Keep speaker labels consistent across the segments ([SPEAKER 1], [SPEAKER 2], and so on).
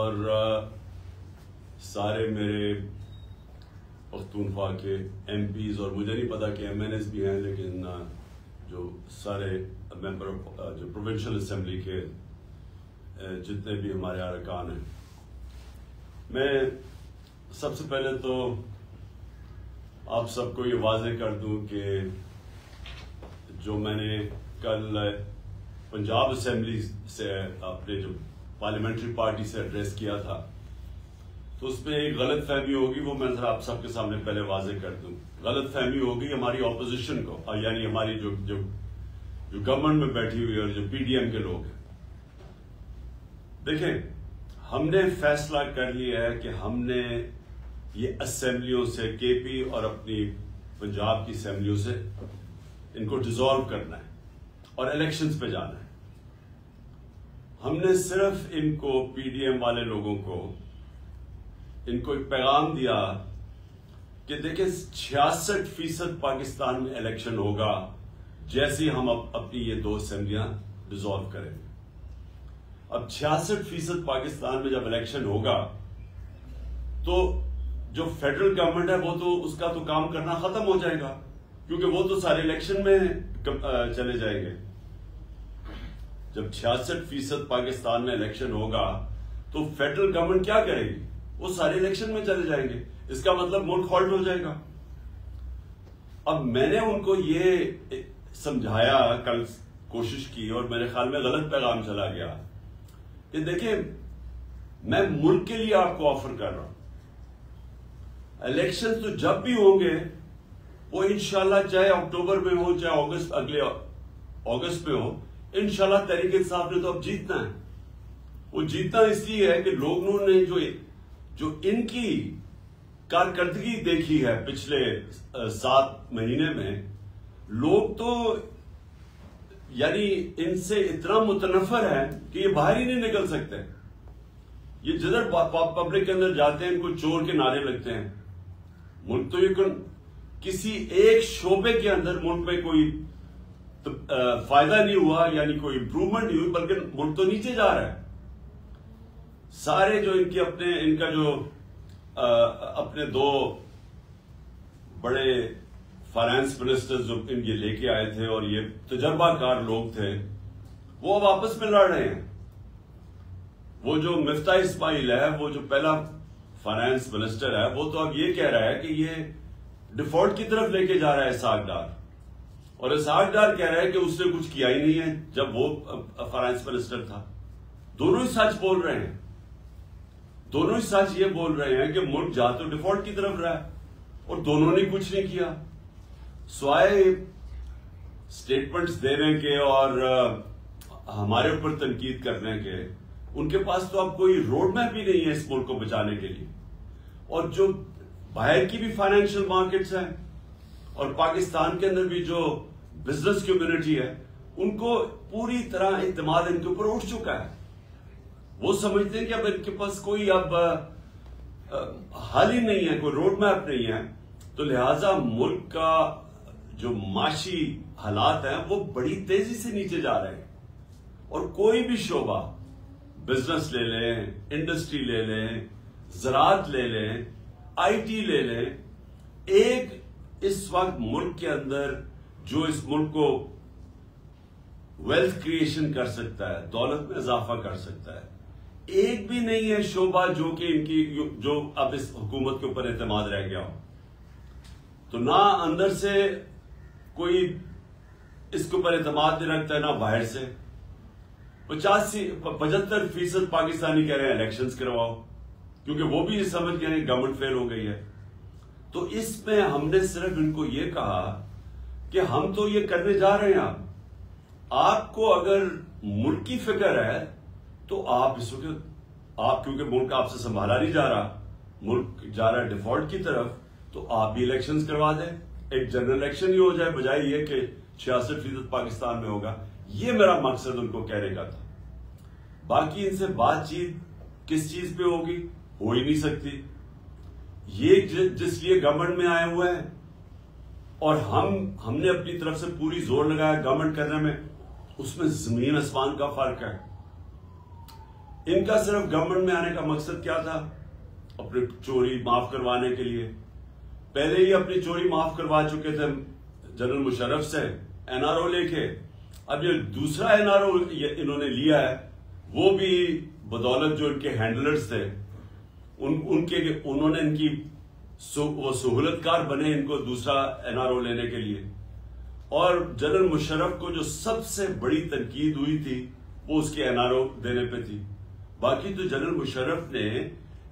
[SPEAKER 1] और सारे मेरे पख्तूनख्वा के MPs और मुझे नहीं पता कि MNS भी हैं, लेकिन जो सारे मेंबर जो प्रोविंशियल असेंबली के जितने भी हमारे अरकान हैं, मैं सबसे पहले तो आप सबको ये वाज़ेह कर दूं कि जो मैंने कल पंजाब असेंबली से अपने जो पार्लियामेंट्री पार्टी से एड्रेस किया था, तो उसमें एक गलत फहमी होगी, वो मैं आप सबके सामने पहले वाज़ेह कर दूं। गलत फहमी होगी हमारी ऑपोजिशन को, यानी हमारी जो गवर्नमेंट में बैठी हुई है और जो PDM के लोग हैं। देखें, हमने फैसला कर लिया है कि हमने ये असेंबलियों से KP और अपनी पंजाब की असेंबलियों से इनको डिसॉल्व करना है और इलेक्शंस पे जाना है। हमने सिर्फ इनको PDM वाले लोगों को इनको एक पैगाम दिया कि देखिए 66% पाकिस्तान में इलेक्शन होगा जैसे ही हम अपनी ये 2 असेंबलियां डिसॉल्व करेंगे। अब 66% पाकिस्तान में जब इलेक्शन होगा तो जो फेडरल गवर्नमेंट है वो तो उसका तो काम करना खत्म हो जाएगा, क्योंकि वो तो सारे इलेक्शन में चले जाएंगे। जब 66% पाकिस्तान में इलेक्शन होगा तो फेडरल गवर्नमेंट क्या करेगी? वो सारे इलेक्शन में चले जाएंगे। इसका मतलब मुल्क हॉल्ट हो जाएगा। अब मैंने उनको ये समझाया, कल कोशिश की और मेरे ख्याल में गलत पैगाम चला गया कि देखिए, मैं मुल्क के लिए आपको ऑफर कर रहा हूं, इलेक्शन तो जब भी होंगे वो इंशाल्लाह चाहे अक्टूबर में हो चाहे अगस्त, अगले अगस्त में हो, इंशाल्लाह तहरीक इंसाफ ने तो अब जीतना है। वो जीतना इसलिए है कि लोगों ने जो इनकी कारकर्दगी देखी है पिछले 7 महीने में, लोग तो यानी इनसे इतना मुतनफर है कि ये बाहर ही नहीं निकल सकते। ये जिधर पब्लिक के अंदर जाते हैं इनको चोर के नारे लगते हैं। मुल्क तो ये किसी एक शोबे के अंदर मुल्क में कोई तो फायदा नहीं हुआ, यानी कोई इंप्रूवमेंट नहीं हुई, बल्कि मुल्क तो नीचे जा रहा है। सारे जो इनका जो अपने 2 बड़े फाइनेंस मिनिस्टर्स जो इनके लेके आए थे और ये तजर्बाकार लोग थे, वो अब आपस में लड़ रहे हैं। वो जो मिफ्ता इस्माइल है, वो जो पहला फाइनेंस मिनिस्टर है, वो तो अब ये कह रहा है कि ये डिफॉल्ट की तरफ लेके जा रहा है इसहाक डार, और इसहाक डार कह रहा है कि उसने कुछ किया ही नहीं है जब वो फाइनेंस मिनिस्टर था। दोनों ही सच बोल रहे हैं। दोनों ही सच ये बोल रहे हैं कि मुल्क जा तो डिफॉल्ट की तरफ रहा है और दोनों ने कुछ नहीं किया स्वाय स्टेटमेंट्स देने के और हमारे ऊपर तनकीद करने के। उनके पास तो अब कोई रोड मैप ही नहीं है इस मुल्क को बचाने के लिए। और जो बाहर की भी फाइनेंशियल मार्केट्स हैं और पाकिस्तान के अंदर भी जो बिजनेस कम्युनिटी है, उनको पूरी तरह इत्मीनान इनके ऊपर उठ चुका है। वो समझते हैं कि अब इनके पास कोई अब हल ही नहीं है, कोई रोड मैप नहीं है। तो लिहाजा मुल्क का जो माशी हालात हैं वो बड़ी तेजी से नीचे जा रहे हैं। और कोई भी शोबा, बिजनेस ले लें, इंडस्ट्री ले लें, ज़राअत ले लें, IT ले लें, एक इस वक्त मुल्क के अंदर जो इस मुल्क को वेल्थ क्रिएशन कर सकता है, दौलत में इजाफा कर सकता है, एक भी नहीं है शोबा जो कि इनकी जो अब इस हुकूमत के ऊपर एतमाद रह गया हो। तो ना अंदर से कोई इसके ऊपर एतमाद नहीं रखता है, ना बाहर से। 75% पाकिस्तानी कह रहे हैं इलेक्शंस करवाओ, क्योंकि वो भी समझ गए हैं गवर्नमेंट फेल हो गई है। तो इसमें हमने सिर्फ इनको ये कहा कि हम तो ये करने जा रहे हैं। आपको अगर मुल्क की फिक्र है तो आप क्योंकि मुल्क आपसे संभाला नहीं जा रहा, मुल्क जा रहा है डिफॉल्ट की तरफ, तो आप भी इलेक्शंस करवा दें। एक जनरल इलेक्शन ही हो जाए, बजाय ये कि 66% पाकिस्तान में होगा। ये मेरा मकसद उनको कहने का था। बाकी इनसे बातचीत किस चीज पे होगी, हो ही नहीं सकती। ये जिस लिए गवर्नमेंट में आए हुए हैं और हमने अपनी तरफ से पूरी जोर लगाया गवर्नमेंट करने में, उसमें जमीन आसमान का फर्क है। इनका सिर्फ गवर्नमेंट में आने का मकसद क्या था? अपनी चोरी माफ करवाने के लिए। पहले ही अपनी चोरी माफ करवा चुके थे जनरल मुशर्रफ से एनआरओ लेके। अब ये दूसरा एनआरओ इन्होंने लिया है, वो भी बदौलत जो इनके हैंडलर्स थे उन्होंने इनकी वो सहूलतकार बने इनको दूसरा एनआरओ लेने के लिए। और जनरल मुशर्रफ को जो सबसे बड़ी तनकीद हुई थी वो उसके एनआरओ देने पे थी। बाकी तो जनरल मुशर्रफ ने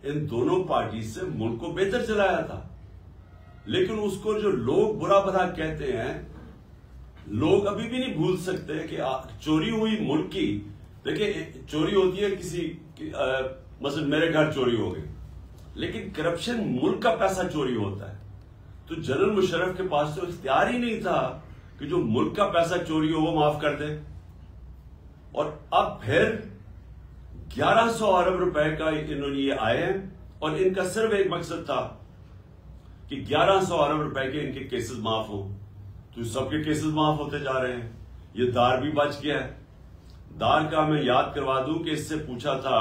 [SPEAKER 1] इन दोनों पार्टी से मुल्क को बेहतर चलाया था। लेकिन उसको जो लोग बुरा भला कहते हैं, लोग अभी भी नहीं भूल सकते कि चोरी हुई मुल्क की। देखिए, चोरी होती है किसी मसलन मेरे घर चोरी हो गई, लेकिन करप्शन मुल्क का पैसा चोरी होता है। तो जनरल मुशर्रफ के पास तो इख्तियार ही नहीं था कि जो मुल्क का पैसा चोरी हो वो माफ कर दे। और अब फिर 1100 अरब रुपए का इन्होंने ये आए हैं और इनका सिर्फ एक मकसद था कि 1100 अरब रुपए के इनके केसेस माफ हो। तो सबके केसेस माफ होते जा रहे हैं। ये दार भी बच गया है। दार का मैं याद करवा दूं कि इससे पूछा था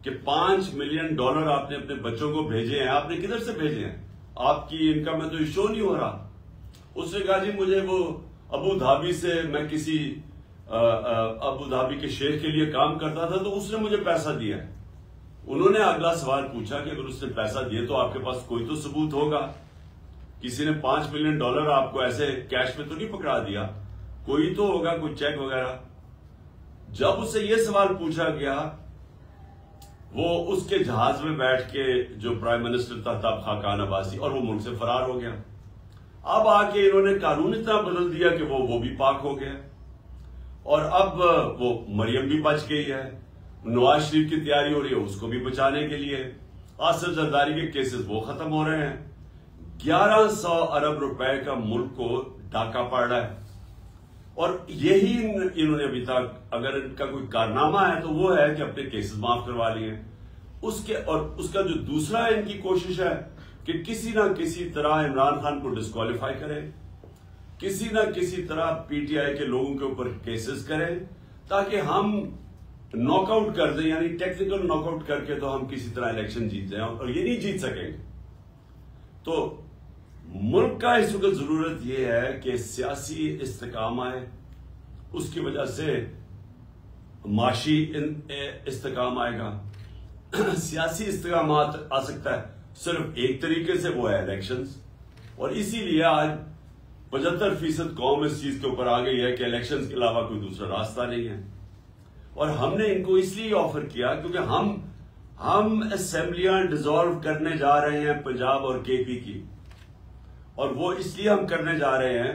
[SPEAKER 1] कि $5 मिलियन आपने अपने बच्चों को भेजे हैं, आपने किधर से भेजे हैं? आपकी इनकम में तो शो नहीं हो रहा। उसने कहा जी मुझे वो अबू धाबी से, मैं किसी अबू धाबी के शेख के लिए काम करता था तो उसने मुझे पैसा दिया है। उन्होंने अगला सवाल पूछा कि अगर उसने पैसा दिया तो आपके पास कोई तो सबूत होगा। किसी ने $5 मिलियन आपको ऐसे कैश में तो नहीं पकड़ा दिया, कोई तो होगा, कोई चेक वगैरह। जब उससे यह सवाल पूछा गया, वो उसके जहाज में बैठ के जो प्राइम मिनिस्टर था तब खाकान अब्बासी, और वो मुल्क से फरार हो गया। अब आके इन्होंने कानून इतना बदल दिया कि वो भी पाक हो गया। और अब वो मरियम भी बच गई है। नवाज शरीफ की तैयारी हो रही है उसको भी बचाने के लिए। आसिफ जरदारी के केसेस वो खत्म हो रहे हैं। 1100 अरब रुपए का मुल्क को डाका पड़ रहा है। और यही इन्होंने अभी तक, अगर इनका कोई कारनामा है तो वो है कि अपने केसेस माफ करवा लिए उसके। और उसका जो दूसरा इनकी कोशिश है कि किसी ना किसी तरह इमरान खान को डिस्क्वालीफाई करें, किसी ना किसी तरह पीटीआई के लोगों के ऊपर केसेस करें ताकि हम नॉकआउट कर दें, यानी टेक्निकल नॉकआउट करके तो हम किसी तरह इलेक्शन जीत जाएं, और ये नहीं जीत सकेंगे। तो मुल्क का इस वक्त जरूरत यह है कि सियासी इस्तेकाम आए, उसकी वजह से माशी इस्तेकाम आएगा। सियासी इस्तेकाम आ सकता है सिर्फ एक तरीके से, वो है इलेक्शंस। और इसीलिए आज 75% कौम इस चीज के ऊपर आ गई है कि इलेक्शंस के अलावा कोई दूसरा रास्ता नहीं है। और हमने इनको इसलिए ऑफर किया क्योंकि हम असेंबलियां डिसॉल्व करने जा रहे हैं पंजाब और केपी की, और वो इसलिए हम करने जा रहे हैं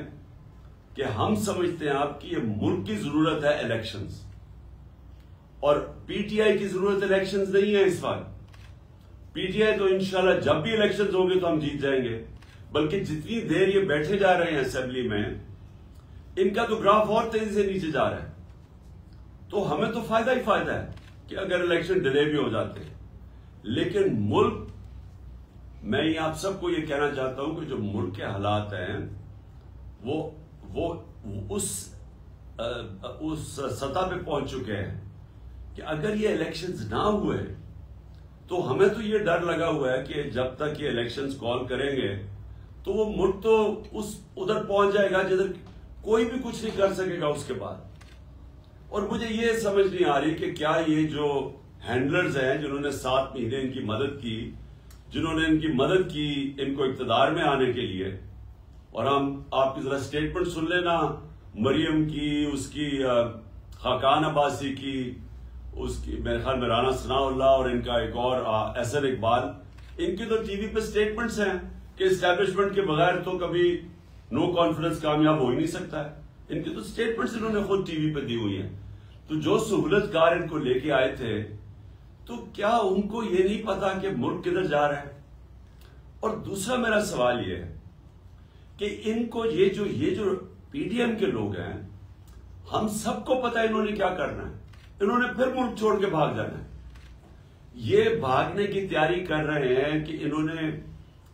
[SPEAKER 1] कि हम समझते हैं आपकी ये मुल्क की जरूरत है इलेक्शंस, और पीटीआई की जरूरत इलेक्शंस नहीं है इस बार। पीटीआई तो इंशाल्लाह जब भी इलेक्शंस होंगे तो हम जीत जाएंगे, बल्कि जितनी देर ये बैठे जा रहे हैं असेंबली में, इनका तो ग्राफ और तेजी से नीचे जा रहा है। तो हमें तो फायदा ही फायदा है कि अगर इलेक्शन डिले भी हो जाते हैं। लेकिन मुल्क, मैं ये आप सबको ये कहना चाहता हूं कि जो मुल्क के हालात हैं वो उस सतह पे पहुंच चुके हैं कि अगर ये इलेक्शंस ना हुए तो हमें तो ये डर लगा हुआ है कि जब तक ये इलेक्शंस कॉल करेंगे तो वो मुल्क तो उधर पहुंच जाएगा जिधर कोई भी कुछ नहीं कर सकेगा उसके बाद। और मुझे ये समझ नहीं आ रही कि क्या ये जो हैंडलर्स हैं जिन्होंने 7 महीने इनकी मदद की, जिन्होंने इनकी मदद की इनको इक्तदार में आने के लिए, और हम आपकी जरा स्टेटमेंट सुन लेना मरियम की, उसकी खाकान अब्बासी की, उसकी मेरे ख्याल में राना सनाउल्लाह, और इनका एक और एसर इकबाल, इनकी तो टीवी पे स्टेटमेंट्स हैं कि एस्टैब्लिशमेंट के बगैर तो कभी नो कॉन्फिडेंस कामयाब हो ही नहीं सकता है। इनकी तो स्टेटमेंट्स इन्होंने खुद टीवी पे दी हुई हैं। तो जो सहूलतकार इनको लेके आए थे, तो क्या उनको ये नहीं पता कि मुल्क किधर जा रहा है? और दूसरा मेरा सवाल ये है कि इनको ये जो पीडीएम के लोग हैं, हम सबको पता है इन्होंने क्या करना है। इन्होंने फिर मुल्क छोड़ के भाग जाना है। ये भागने की तैयारी कर रहे हैं कि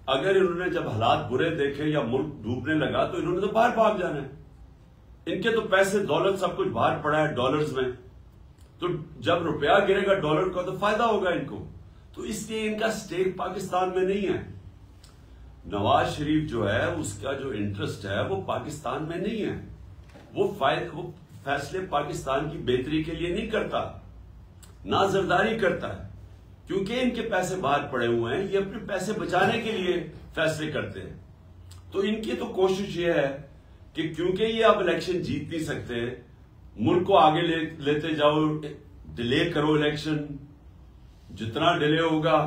[SPEAKER 1] अगर इन्होंने जब हालात बुरे देखे या मुल्क डूबने लगा तो इन्होंने तो बाहर भाग जाना है। इनके तो पैसे दौलत सब कुछ बाहर पड़ा है डॉलर्स में। तो जब रुपया गिरेगा डॉलर का तो फायदा होगा इनको। तो इसलिए इनका स्टेक पाकिस्तान में नहीं है। नवाज शरीफ जो है उसका जो इंटरेस्ट है वो पाकिस्तान में नहीं है। वो फैसले पाकिस्तान की बेहतरी के लिए नहीं करता, ना जरदारी करता है, क्योंकि इनके पैसे बाहर पड़े हुए हैं। ये अपने पैसे बचाने के लिए फैसले करते हैं। तो इनकी तो कोशिश ये है कि क्योंकि ये अब इलेक्शन जीत नहीं सकते, मुल्क को आगे लेते जाओ, डिले करो इलेक्शन, जितना डिले होगा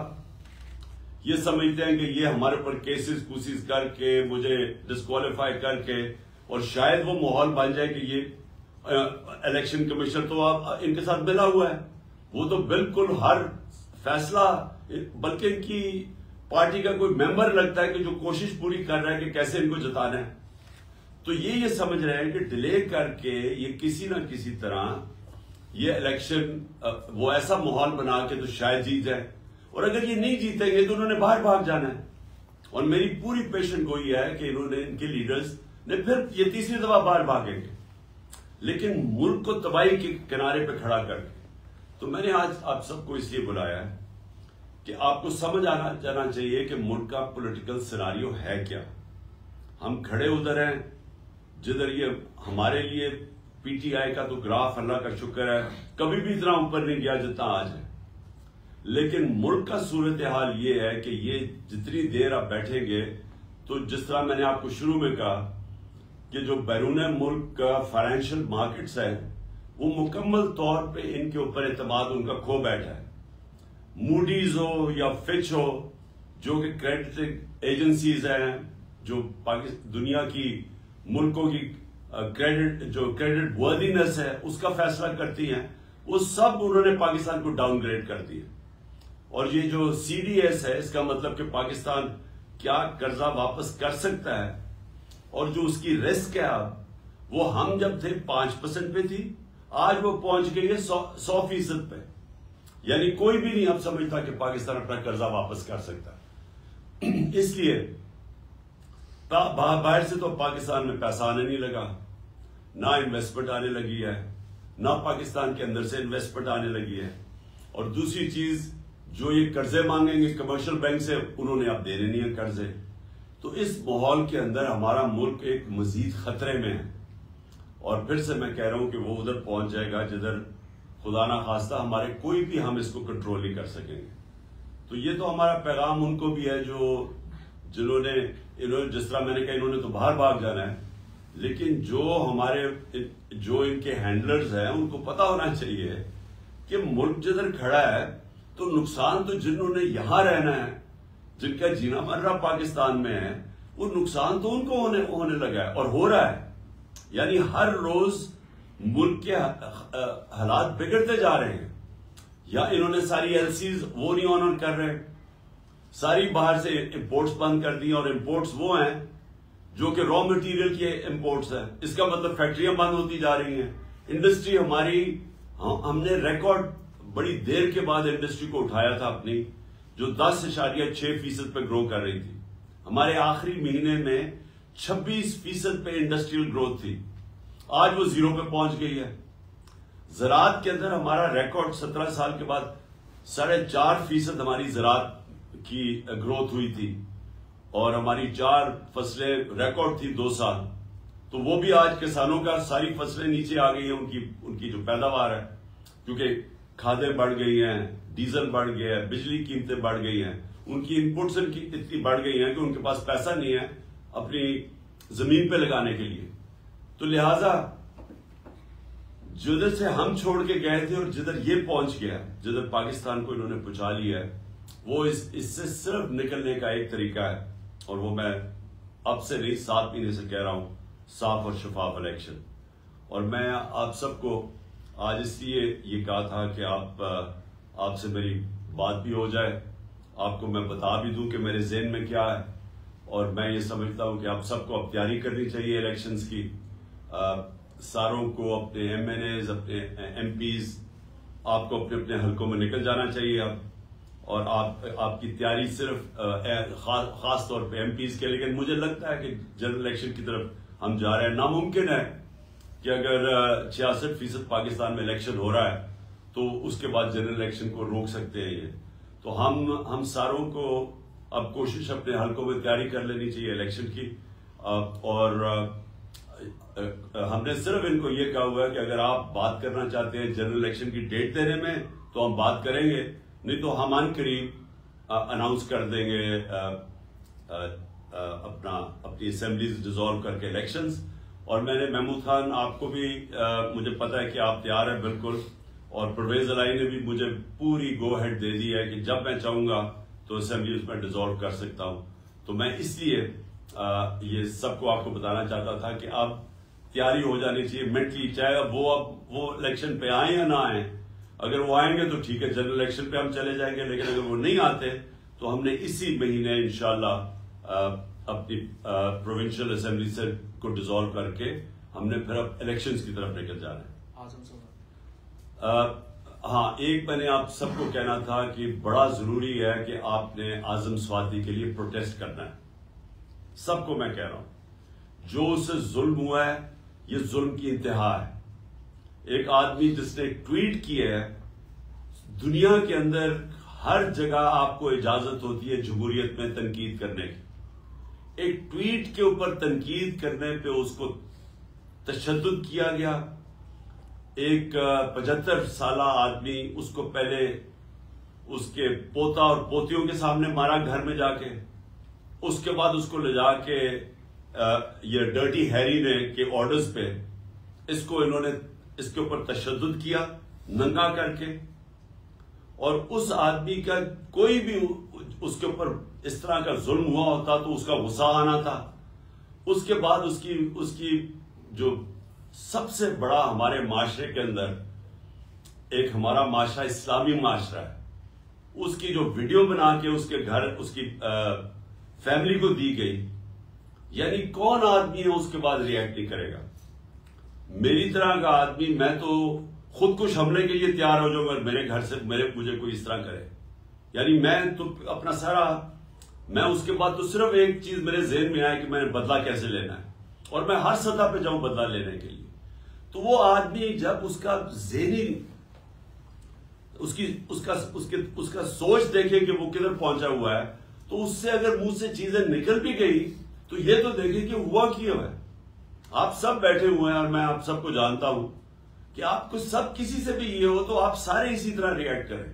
[SPEAKER 1] ये समझते हैं कि ये हमारे ऊपर केसेस कुसेस करके मुझे डिस्क्वालीफाई करके, और शायद वो माहौल बन जाए कि ये इलेक्शन कमीशन तो आप इनके साथ मिला हुआ है, वो तो बिल्कुल हर फैसला, बल्कि इनकी पार्टी का कोई मेंबर लगता है कि जो कोशिश पूरी कर रहा है कि कैसे इनको जिताना है। तो ये समझ रहे हैं कि डिले करके ये किसी ना किसी तरह ये इलेक्शन वो ऐसा माहौल बना के तो शायद जीत जाए, और अगर ये नहीं जीतेंगे तो उन्होंने बाहर भाग जाना है। और मेरी पूरी पेशेंट गोई है कि इन्होंने, इनके लीडर्स ने फिर ये तीसरी दफा बाहर भागेंगे, लेकिन मुल्क को तबाही के किनारे पे खड़ा करके। तो मैंने आज आप सबको इसलिए बुलाया है कि आपको समझ आना जाना चाहिए कि मुल्क का पॉलिटिकल सिनारियो है क्या। हम खड़े उधर हैं जिधर ये हमारे लिए पीटीआई का तो ग्राफ अल्लाह का शुक्र है कभी भी इतना ऊपर नहीं गया जितना आज है, लेकिन मुल्क का सूरत हाल ये है कि ये जितनी देर आप बैठेंगे तो जिस तरह मैंने आपको शुरू में कहा कि जो बैरून मुल्क का फाइनेंशियल मार्केट्स है वो मुकम्मल तौर पे इनके ऊपर एतमाद उनका खो बैठा है। मूडीज हो या फिच हो, जो कि क्रेडिट एजेंसीज हैं जो दुनिया की मुल्कों की क्रेडिट वर्दीनेस है उसका फैसला करती हैं, वो सब उन्होंने पाकिस्तान को डाउनग्रेड कर दिया। और ये जो सीडीएस है इसका मतलब कि पाकिस्तान क्या कर्जा वापस कर सकता है, और जो उसकी रिस्क है अब, वो हम जब थे 5% पे थी, आज वो पहुंच गई है 100% पे। यानी कोई भी नहीं अब समझता कि पाकिस्तान अपना कर्जा वापस कर सकता। इसलिए बाहर से तो पाकिस्तान में पैसा आने नहीं लगा, ना इन्वेस्टमेंट आने लगी है, ना पाकिस्तान के अंदर से इन्वेस्टमेंट आने लगी है। और दूसरी चीज, जो ये कर्जे मांगेंगे कमर्शियल बैंक से, उन्होंने अब देने नहीं है कर्जे। तो इस माहौल के अंदर हमारा मुल्क एक मजीद खतरे में है, और फिर से मैं कह रहा हूं कि वो उधर पहुंच जाएगा जिधर खुदा ना खास्ता हमारे कोई भी हम इसको कंट्रोल नहीं कर सकेंगे। तो ये तो हमारा पैगाम उनको भी है जिन्होंने जिस तरह मैंने कहा इन्होंने तो बाहर भाग जाना है, लेकिन जो इनके हैंडलर्स हैं उनको पता होना चाहिए कि मुल्क जिधर खड़ा है तो नुकसान तो जिन्होंने यहां रहना है, जिनका जीना मरना पाकिस्तान में है, वो नुकसान तो उनको होने लगा है और हो रहा है। यानी हर रोज मुल्क के हालात बिगड़ते जा रहे हैं। या इन्होंने सारी एलसीज वो नहीं ऑनर कर रहे, सारी बाहर से इंपोर्ट्स बंद कर दी, और इंपोर्ट्स वो हैं जो कि रॉ मटेरियल के इंपोर्ट्स हैं। इसका मतलब फैक्ट्रियां बंद होती जा रही हैं। इंडस्ट्री हमारी, हमने रिकॉर्ड बड़ी देर के बाद इंडस्ट्री को उठाया था अपनी, जो 10.6% पे ग्रो कर रही थी। हमारे आखिरी महीने में 26% पे इंडस्ट्रियल ग्रोथ थी, आज वो 0 पे पहुंच गई है। ज़राअत के अंदर हमारा रिकॉर्ड 17 साल के बाद 4.5% हमारी ज़राअत की ग्रोथ हुई थी, और हमारी 4 फसलें रिकॉर्ड थी 2 साल। तो वो भी आज किसानों का सारी फसलें नीचे आ गई हैं, उनकी जो पैदावार है, क्योंकि खादें बढ़ गई हैं, डीजल बढ़ गया है, बिजली कीमतें बढ़ गई हैं, उनकी इनपुट्स इतनी बढ़ गई हैं कि उनके पास पैसा नहीं है अपनी जमीन पे लगाने के लिए। तो लिहाजा जिधर से हम छोड़ के गए थे और जिधर ये पहुंच गया, जिधर पाकिस्तान को इन्होंने पहुंचा लिया है, वो इससे सिर्फ निकलने का एक तरीका है, और वो मैं अब से नहीं 7 महीने से कह रहा हूं, साफ और शफाफ इलेक्शन। और मैं आप सबको आज इसलिए ये कहा था कि आपसे मेरी बात भी हो जाए, आपको मैं बता भी दूं कि मेरे ज़हन में क्या है। और मैं ये समझता हूं कि आप सबको अब तैयारी करनी चाहिए इलेक्शंस की। सारों को, अपने एमएनएज, अपने एमपीज, आपको अपने अपने हलकों में निकल जाना चाहिए अब। और आपकी तैयारी सिर्फ खास तौर पे एमपीज के, लेकिन मुझे लगता है कि जनरल इलेक्शन की तरफ हम जा रहे हैं। नामुमकिन है कि अगर 66% पाकिस्तान में इलेक्शन हो रहा है तो उसके बाद जनरल इलेक्शन को रोक सकते हैं ये। तो हम सारों को अब कोशिश अपने हलकों में तैयारी कर लेनी चाहिए इलेक्शन की, और हमने सिर्फ इनको ये कहा हुआ है कि अगर आप बात करना चाहते हैं जनरल इलेक्शन की डेट देने में तो हम बात करेंगे, नहीं तो हम अनकरीब अनाउंस कर देंगे अपनी असेंबलीज डिसॉल्व करके इलेक्शंस। और मैंने महमूद खान आपको भी मुझे पता है कि आप तैयार हैं बिल्कुल, और परवेज अलाई ने भी मुझे पूरी गो हेड दे दी है कि जब मैं चाहूंगा तो असेंबलीज में डिसॉल्व कर सकता हूं। तो मैं इसलिए ये सबको आपको बताना चाहता था कि अब तैयारी हो जानी चाहिए मेंटली, चाहे अब वो इलेक्शन पे आए या ना आए। अगर वो आएंगे तो ठीक है, जनरल इलेक्शन पे हम चले जाएंगे, लेकिन अगर वो नहीं आते तो हमने इसी महीने इंशाल्लाह अपनी प्रोविंशियल असेंबली से को डिसॉल्व करके हमने फिर अब इलेक्शंस की तरफ निकल जाना है। हाँ, एक मैंने आप सबको कहना था कि बड़ा जरूरी है कि आपने आजम स्वाति के लिए प्रोटेस्ट करना है। सबको मैं कह रहा हूं, जो उससे जुल्म हुआ है ये जुल्म की इंतहा है। एक आदमी जिसने ट्वीट किया है, दुनिया के अंदर हर जगह आपको इजाजत होती है जमहूरियत में तनकीद करने की। एक ट्वीट के ऊपर तनकीद करने पे उसको तशद्दुद किया गया। एक 75 साल आदमी, उसको पहले उसके पोता और पोतियों के सामने मारा घर में जाके, उसके बाद उसको ले जाके ये डर्टी हैरी ने के ऑर्डर्स पे इन्होंने इसके ऊपर तशद्दुद किया नंगा करके। और उस आदमी का कोई भी उसके ऊपर इस तरह का जुल्म हुआ होता तो उसका गुस्सा आना था। उसके बाद उसकी जो सबसे बड़ा हमारे माशरे के अंदर, एक हमारा माशरा इस्लामी माशरा है, उसकी जो वीडियो बना के उसके घर उसकी फैमिली को दी गई, यानी कौन आदमी है उसके बाद रिएक्ट नहीं करेगा। मेरी तरह का आदमी, मैं तो खुदकुश हमले के लिए तैयार हो जाऊंगा मेरे घर से मुझे कोई इस तरह करे। यानी मैं तो अपना सारा, मैं उसके बाद तो सिर्फ एक चीज मेरे जेहन में आया कि मैंने बदला कैसे लेना है, और मैं हर सतह पे जाऊं बदला लेने के लिए। तो वो आदमी जब उसका ज़हनी उसका सोच देखे कि वो किधर पहुंचा हुआ है, तो उससे अगर मुंह से चीजें निकल भी गई तो ये तो देखे कि हुआ क्यों है। आप सब बैठे हुए हैं और मैं आप सबको जानता हूं कि आपको सब किसी से भी ये हो तो आप सारे इसी तरह रिएक्ट करें।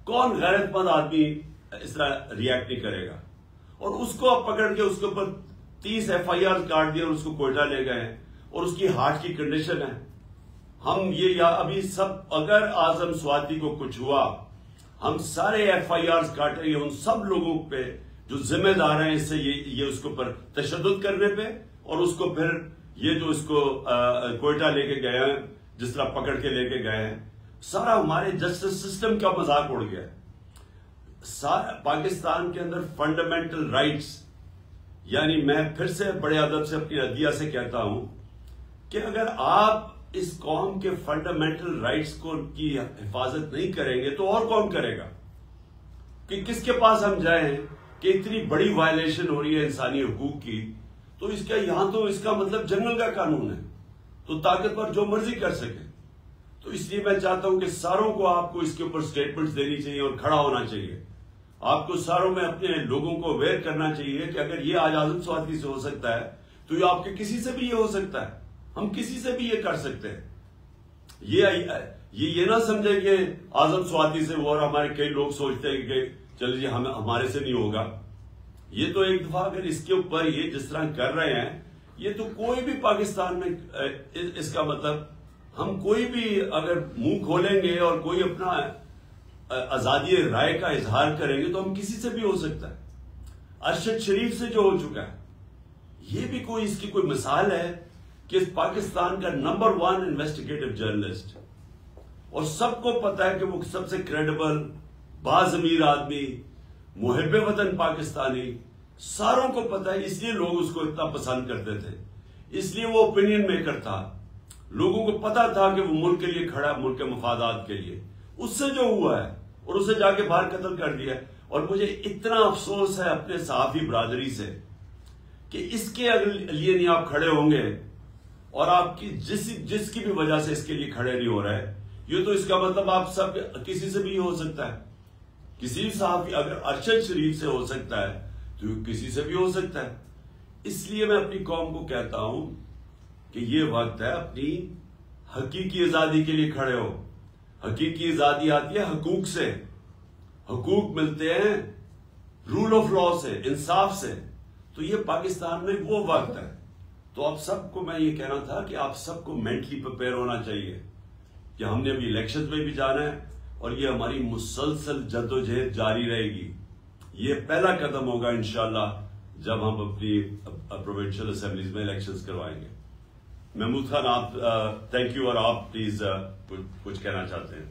[SPEAKER 1] कौन गैरतमंद आदमी इस तरह रिएक्ट नहीं करेगा। और उसको आप पकड़ के उसके ऊपर 30 FIR काट दिया और उसको कोयटा ले गए, और उसकी हार्ट की कंडीशन है। हम ये अभी सब, अगर आजम स्वाति को कुछ हुआ, हम सारे FIRs काटेंगे उन सब लोगों पे जो जिम्मेदार हैं इससे ये उसके ऊपर तशद्दुद करने पे, और उसको फिर ये जो इसको कोयटा लेके गए हैं, जिस तरह पकड़ के लेके गए हैं, सारा हमारे जस्टिस सिस्टम का मजाक उड़ गया। पाकिस्तान के अंदर फंडामेंटल राइट्स, यानी मैं फिर से बड़े अदब से अपनी अदिया से कहता हूं कि अगर आप इस कौम के फंडामेंटल राइट्स को की हिफाजत नहीं करेंगे तो और कौन करेगा। कि किसके पास हम जाएं कि इतनी बड़ी वायलेशन हो रही है इंसानी हुकूक की, तो इसका यहां तो इसका मतलब जंगल का कानून है, तो ताकतवर जो मर्जी कर सके। तो इसलिए मैं चाहता हूं कि सारों को आपको इसके ऊपर स्टेटमेंट्स देनी चाहिए और खड़ा होना चाहिए। आपको सारों में अपने लोगों को अवेयर करना चाहिए कि अगर ये आज आजम स्वाति से हो सकता है तो ये आपके किसी से भी ये हो सकता है, हम किसी से भी ये कर सकते हैं। ये ना समझे कि आजम स्वाति से वो, और हमारे कई लोग सोचते हैं कि चलिए हमारे से नहीं होगा। ये तो एक दफा अगर इसके ऊपर ये जिस तरह कर रहे हैं, ये तो कोई भी पाकिस्तान में इसका मतलब हम कोई भी अगर मुंह खोलेंगे और कोई अपना आजादी राय का इजहार करेंगे तो हम किसी से भी हो सकता है। अरशद शरीफ से जो हो चुका है, ये भी कोई इसकी कोई मिसाल है कि पाकिस्तान का नंबर 1 इन्वेस्टिगेटिव जर्नलिस्ट, और सबको पता है कि वो सबसे क्रेडिबल बाज़मीर आदमी, मुहिब्बे वतन पाकिस्तानी, सारों को पता है। इसलिए लोग उसको इतना पसंद करते थे, इसलिए वो ओपिनियन मेकर था। लोगों को पता था कि वो मुल्क के लिए खड़ा, मुल्क के मफादात के लिए। उससे जो हुआ है, और उसे जाके बाहर कत्ल कर दिया। और मुझे इतना अफसोस है अपने सहाफी बरादरी से कि इसके लिए नहीं आप खड़े होंगे, और आपकी जिसकी भी वजह से इसके लिए खड़े नहीं हो रहे, ये तो इसका मतलब आप सब किसी से भी हो सकता है, किसी भी सहाफी, अगर अरशद शरीफ से हो सकता है तो किसी से भी हो सकता है। इसलिए मैं अपनी कौम को कहता हूं कि ये वक्त है अपनी हकीकी आजादी के लिए खड़े हो। हकीकी आजादी आती है हकूक से, हकूक मिलते हैं रूल ऑफ लॉ से, इंसाफ से। तो ये पाकिस्तान में वो वक्त है। तो आप सबको मैं ये कहना था कि आप सबको मेंटली प्रिपेयर होना चाहिए कि हमने अभी इलेक्शंस में भी जाना है और ये हमारी मुसलसल जद्दोजहद जारी रहेगी। ये पहला कदम होगा इंशाल्लाह जब हम अपनी प्रोविंशियल असेंबलीज में इलेक्शंस करवाएंगे। महमूद खान, आप थैंक यू, और आप प्लीज कुछ कहना चाहते हैं?